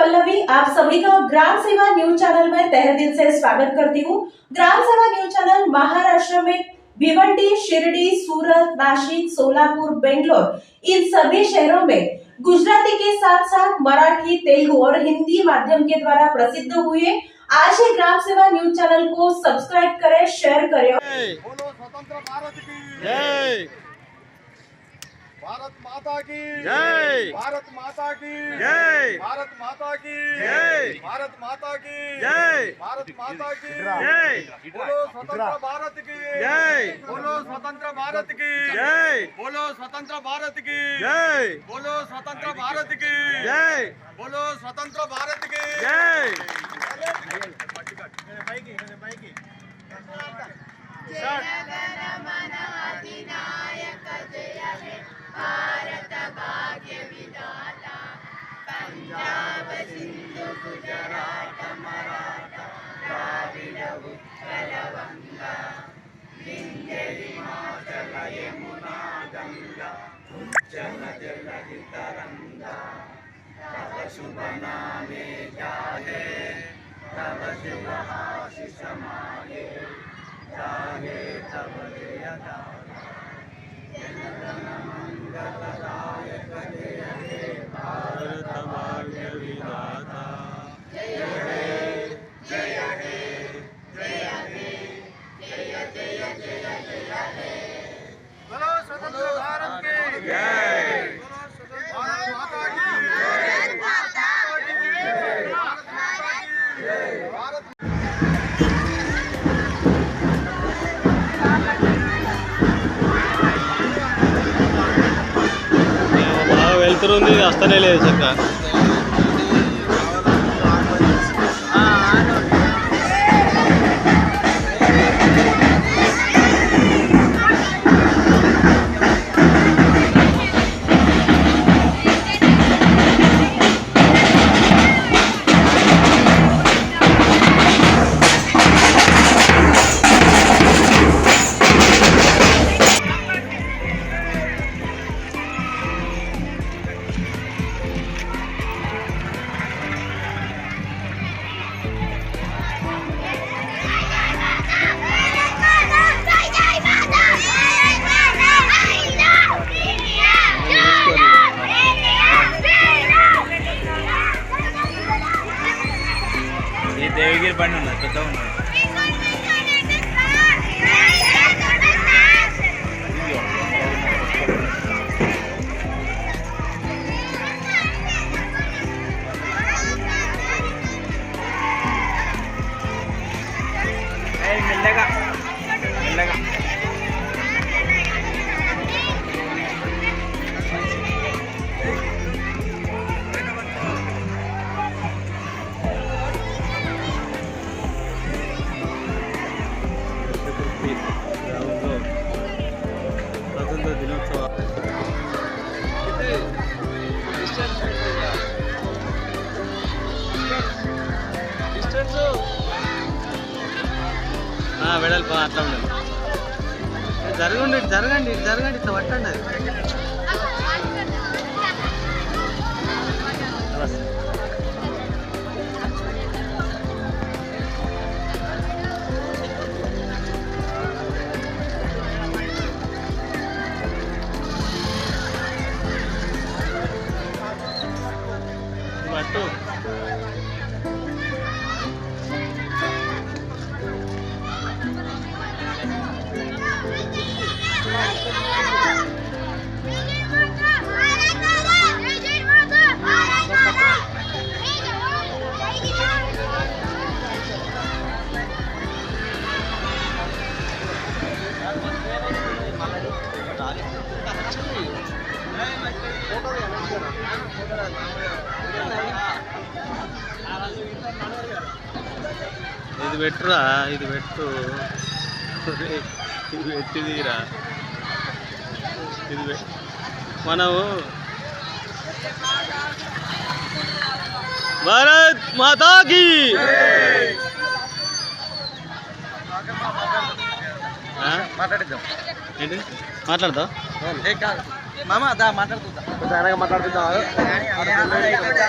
पल्लवी आप सभी का ग्राम सेवा न्यूज चैनल में तहे दिल से स्वागत करती हूँ। ग्राम सेवा न्यूज चैनल महाराष्ट्र में भिवंडी, शिरडी, सूरत, नासिक, सोलापुर, बेंगलोर इन सभी शहरों में गुजराती के साथ साथ मराठी, तेलुगु और हिंदी माध्यम के द्वारा प्रसिद्ध हुए। आज ही ग्राम सेवा न्यूज चैनल को सब्सक्राइब करें, शेयर करें। बोलो स्वतंत्र भारत की जय। भारत माता की जय। भारत माता की जय। भारत माता की जय। भारत माता की जय। भारत माता की जय। बोलो स्वतंत्र भारत की जय। बोलो स्वतंत्र भारत की जय। बोलो स्वतंत्र भारत की जय। बोलो स्वतंत्र भारत की जय। बोलो स्वतंत्र भारत की जय। भारत भाग्य विधाता पंजाब सिंधु गुजरात मराठा द्राविड उत्कल गंगा विंध्य हिमाचल यमुना गंगा उज्जल जलधि तरंगा तव शुभ नामे जागे तव शुभ आशीष मागे जागे तव जय गाथा जनगण मंगलदायक जय हे भारत भाग्य विधाता जय हे जय हे जय हे जय जय जय जय हे। बोलो स्वतंत्र भारत की जय। भारत माता की जय। भारत माता की जय। भारत माता की जय। भारत బాగా వెళ్తుంది, వస్తనే లేదు చక్కగా. దేవగిరి బండి ఉన్నది, పెద్ద ఉన్నది. మెల్లగా మెల్లగా స్వాతంత్ర దినోత్సవ వెడల్పు అట్లా ఉండదు. జరగండి జరగండి జరగండి, ఇట్లా పట్టండి. అది పట్టు. ఇది పెట్టురా, ఇది పెట్టు, ఇది పెట్టిదిరా, ఇది మనము భారత్ మాతా కీ మాట్లాడిద్దాం. ఏంటి మాట్లాడతావు మామ? మాట్లాడుతుందా? మాట్లాడుతుందా?